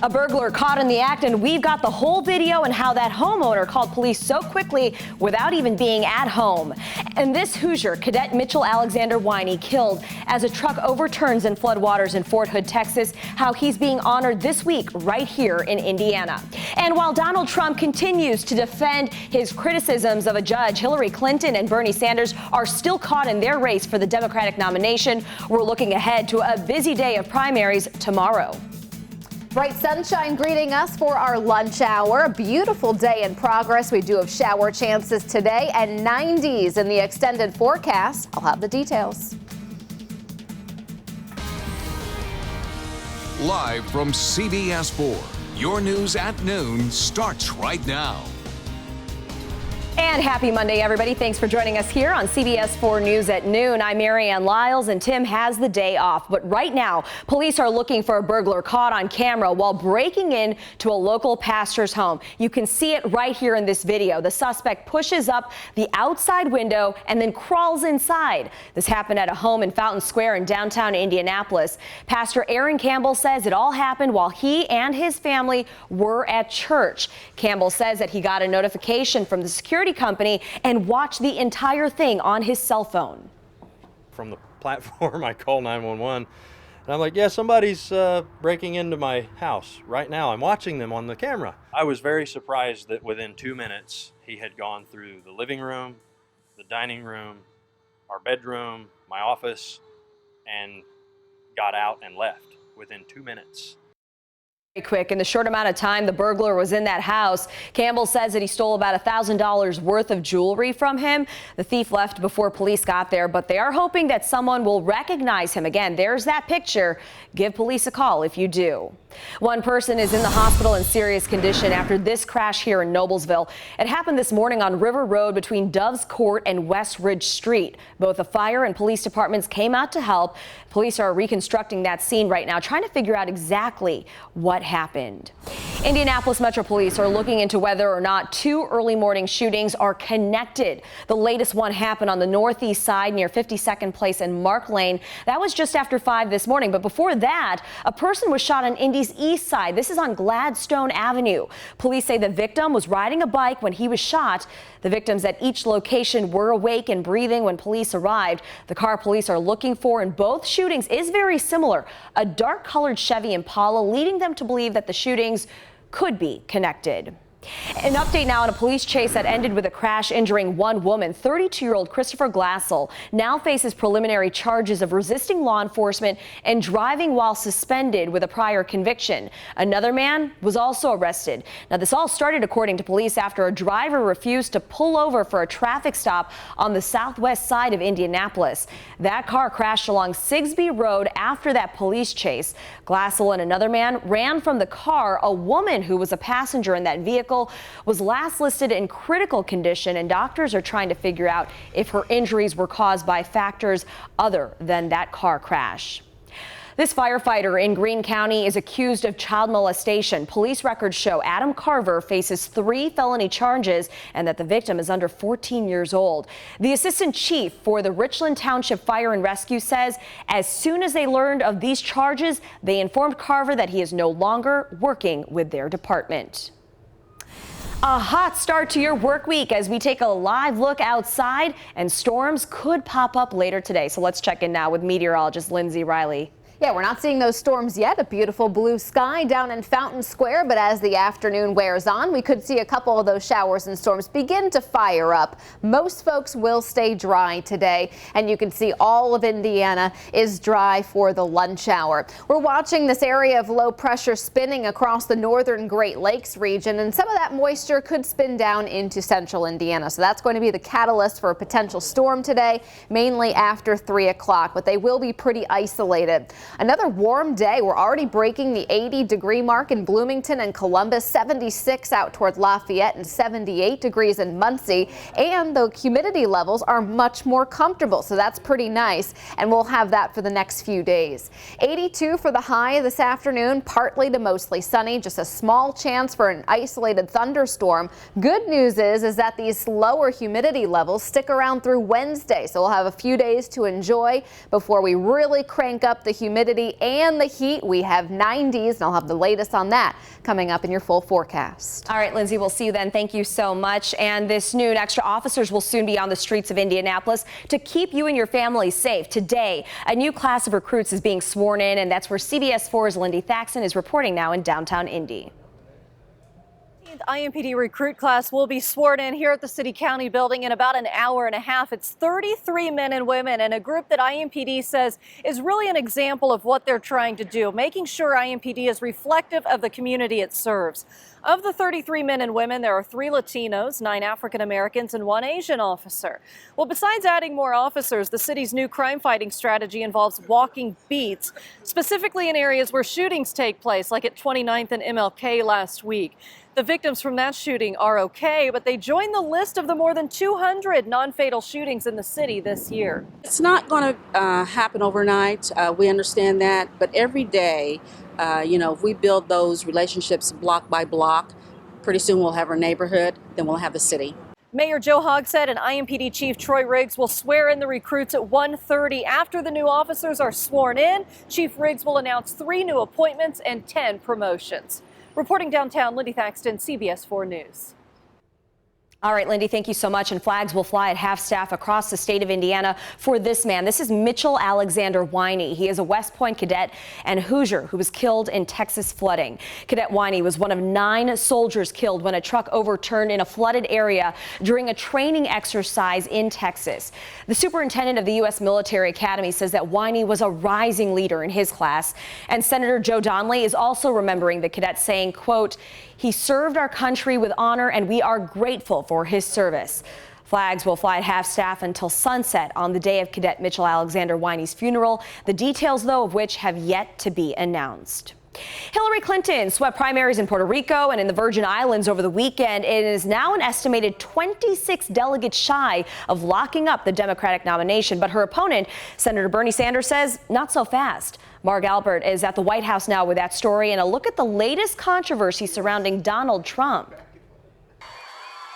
A burglar caught in the act, and we've got the whole video and how that homeowner called police so quickly without even being at home. And this Hoosier, Cadet Mitchell Alexander Winey, killed as a truck overturns in floodwaters in Fort Hood, Texas, how he's being honored this week right here in Indiana. And while Donald Trump continues to defend his criticisms of a judge, Hillary Clinton and Bernie Sanders are still caught in their race for the Democratic nomination. We're looking ahead to a busy day of primaries tomorrow. Bright sunshine greeting us for our lunch hour. A beautiful day in progress. We do have shower chances today and 90s in the extended forecast. I'll have the details. Live from CBS4, your news at noon starts right now. And happy Monday, everybody. Thanks for joining us here on CBS4 News at noon. I'm Marianne Lyles, and Tim has the day off. But right now, police are looking for a burglar caught on camera while breaking in to a local pastor's home. You can see it right here in this video. The suspect pushes up the outside window and then crawls inside. This happened at a home in Fountain Square in downtown Indianapolis. Pastor Aaron Campbell says it all happened while he and his family were at church. Campbell says that he got a notification from the security company and watch the entire thing on his cell phone. From the platform, I call 911 and I'm like, yeah, somebody's breaking into my house right now. I'm watching them on the camera. I was very surprised that within 2 minutes he had gone through the living room, the dining room, our bedroom, my office, and got out and left within 2 minutes. Very quick. In the short amount of time the burglar was in that house, Campbell says that he stole about $1,000 worth of jewelry from him. The thief left before police got there, but they are hoping that someone will recognize him. Again, there's that picture. Give police a call if you do. One person is in the hospital in serious condition after this crash here in Noblesville. It happened this morning on River Road between Doves Court and West Ridge Street. Both the fire and police departments came out to help. Police are reconstructing that scene right now, trying to figure out exactly what happened. Indianapolis Metro Police are looking into whether or not two early morning shootings are connected. The latest one happened on the northeast side near 52nd Place and Mark Lane. That was just after 5 this morning. But before that, a person was shot on Indy's east side. This is on Gladstone Avenue. Police say the victim was riding a bike when he was shot. The victims at each location were awake and breathing when police arrived. The car police are looking for in both shootings is very similar. A dark colored Chevy Impala, leading them to believe that the shootings could be connected. An update now on a police chase that ended with a crash injuring one woman. 32-year-old Christopher Glassell now faces preliminary charges of resisting law enforcement and driving while suspended with a prior conviction. Another man was also arrested. Now, this all started, according to police, after a driver refused to pull over for a traffic stop on the southwest side of Indianapolis. That car crashed along Sigsbee Road after that police chase. Glassell and another man ran from the car. A woman who was a passenger in that vehicle was last listed in critical condition, and doctors are trying to figure out if her injuries were caused by factors other than that car crash. This firefighter in Greene County is accused of child molestation. Police records show Adam Carver faces 3 felony charges and that the victim is under 14 years old. The assistant chief for the Richland Township Fire and Rescue says as soon as they learned of these charges, they informed Carver that he is no longer working with their department. A hot start to your work week as we take a live look outside, and storms could pop up later today. So let's check in now with meteorologist Lindsay Riley. Yeah, we're not seeing those storms yet. A beautiful blue sky down in Fountain Square, but as the afternoon wears on, we could see a couple of those showers and storms begin to fire up. Most folks will stay dry today, and you can see all of Indiana is dry for the lunch hour. We're watching this area of low pressure spinning across the northern Great Lakes region, and some of that moisture could spin down into central Indiana. So that's going to be the catalyst for a potential storm today, mainly after 3 o'clock, but they will be pretty isolated. Another warm day. We're already breaking the 80-degree mark in Bloomington and Columbus, 76 out toward Lafayette, and 78 degrees in Muncie. And the humidity levels are much more comfortable, so that's pretty nice. And we'll have that for the next few days. 82 for the high this afternoon, partly to mostly sunny, just a small chance for an isolated thunderstorm. Good news is that these lower humidity levels stick around through Wednesday, so we'll have a few days to enjoy before we really crank up the humidity humidity and the heat. We have 90s, and I'll have the latest on that coming up in your full forecast. All right, Lindsay, we'll see you then. Thank you so much. And this noon, extra officers will soon be on the streets of Indianapolis to keep you and your family safe. Today, a new class of recruits is being sworn in, and that's where CBS4's Lindy Thaxton is reporting now in downtown Indy. IMPD recruit class will be sworn in here at the City County building in about an hour and a half. It's 33 men and women, and a group that IMPD says is really an example of what they're trying to do, making sure IMPD is reflective of the community it serves. Of the 33 men and women, there are 3 Latinos, 9 African Americans, and 1 Asian officer. Well, besides adding more officers, the city's new crime fighting strategy involves walking beats, specifically in areas where shootings take place, like at 29th and MLK last week. The victims from that shooting are okay, but they join the list of the more than 200 non-fatal shootings in the city this year. It's not going to happen overnight. We understand that, but every day, if we build those relationships block by block, pretty soon we'll have our neighborhood, then we'll have the city. Mayor Joe Hogsett and IMPD Chief Troy Riggs will swear in the recruits at 1:30. After the new officers are sworn in, Chief Riggs will announce 3 new appointments and 10 promotions. Reporting downtown, Lindy Thaxton, CBS4 News. All right, Lindy, thank you so much. And flags will fly at half-staff across the state of Indiana for this man. This is Mitchell Alexander Winey. He is a West Point cadet and Hoosier who was killed in Texas flooding. Cadet Winey was one of 9 soldiers killed when a truck overturned in a flooded area during a training exercise in Texas. The superintendent of the U.S. Military Academy says that Winey was a rising leader in his class. And Senator Joe Donnelly is also remembering the cadet, saying, quote, "He served our country with honor, and we are grateful for his service." Flags will fly at half-staff until sunset on the day of Cadet Mitchell Alexander Winey's funeral, the details, though, of which have yet to be announced. Hillary Clinton swept primaries in Puerto Rico and in the Virgin Islands over the weekend. It is now an estimated 26 delegates shy of locking up the Democratic nomination. But her opponent, Senator Bernie Sanders, says not so fast. Mark Albert is at the White House now with that story and a look at the latest controversy surrounding Donald Trump.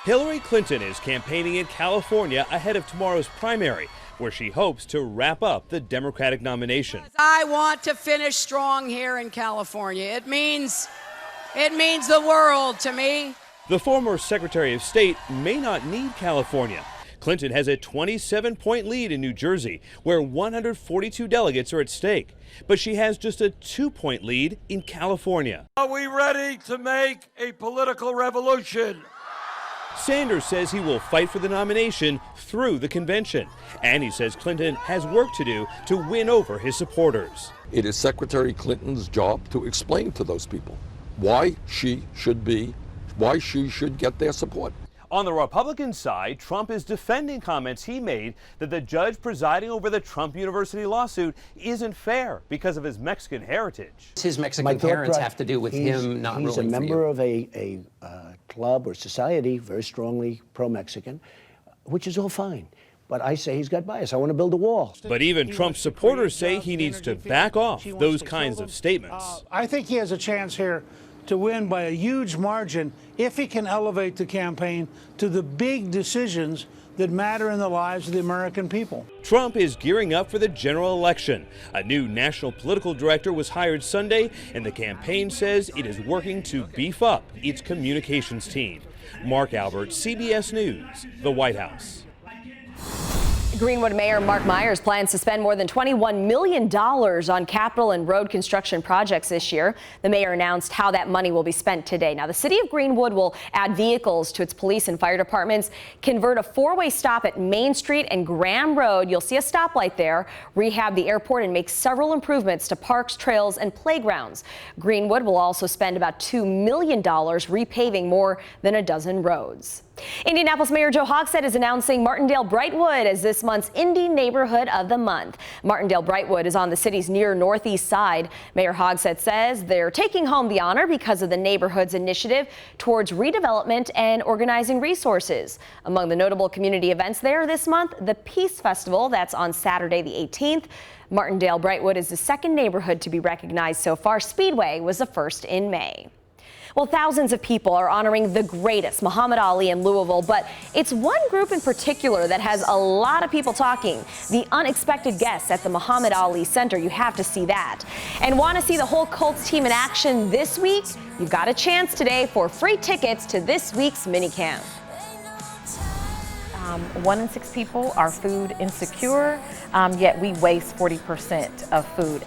Hillary Clinton is campaigning in California ahead of tomorrow's primary, where she hopes to wrap up the Democratic nomination. I want to finish strong here in California. It means the world to me. The former Secretary of State may not need California. Clinton has a 27-point lead in New Jersey, where 142 delegates are at stake. But she has just a 2-point lead in California. Are we ready to make a political revolution? Sanders says he will fight for the nomination through the convention. And he says Clinton has work to do to win over his supporters. It is Secretary Clinton's job to explain to those people why she should get their support. On the Republican side, Trump is defending comments he made that the judge presiding over the Trump University lawsuit isn't fair because of his Mexican heritage. His Mexican parents have to do with him not ruling for you. He's a member of a club or society very strongly pro-Mexican, which is all fine. But I say he's got bias. I want to build a wall. But even Trump's supporters say he needs to back off those kinds of statements. I think he has a chance here to win by a huge margin if he can elevate the campaign to the big decisions that matter in the lives of the American people. Trump is gearing up for the general election. A new national political director was hired Sunday, and the campaign says it is working to beef up its communications team. Mark Albert, CBS News, the White House. Greenwood Mayor Mark Myers plans to spend more than $21 million on capital and road construction projects this year. The mayor announced how that money will be spent today. Now, the city of Greenwood will add vehicles to its police and fire departments, convert a 4-way stop at Main Street and Graham Road. You'll see a stoplight there, rehab the airport, and make several improvements to parks, trails, and playgrounds. Greenwood will also spend about $2 million repaving more than a dozen roads. Indianapolis Mayor Joe Hogsett is announcing Martindale Brightwood as this month's Indy Neighborhood of the Month. Martindale Brightwood is on the city's near northeast side. Mayor Hogsett says they're taking home the honor because of the neighborhood's initiative towards redevelopment and organizing resources. Among the notable community events there this month, the Peace Festival, that's on Saturday the 18th. Martindale Brightwood is the second neighborhood to be recognized so far. Speedway was the first in May. Well, thousands of people are honoring the greatest, Muhammad Ali, in Louisville, but it's one group in particular that has a lot of people talking. The unexpected guests at the Muhammad Ali Center. You have to see that. And want to see the whole Colts team in action this week? You've got a chance today for free tickets to this week's minicamp. 1 in 6 people are food insecure, yet we waste 40% of food.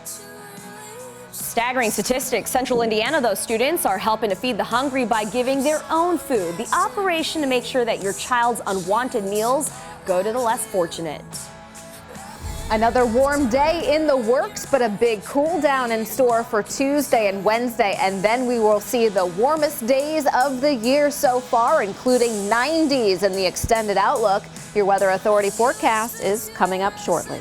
Staggering statistics. Central Indiana, those students are helping to feed the hungry by giving their own food. The operation to make sure that your child's unwanted meals go to the less fortunate. Another warm day in the works, but a big cool down in store for Tuesday and Wednesday. And then we will see the warmest days of the year so far, including 90s in the extended outlook. Your Weather Authority forecast is coming up shortly.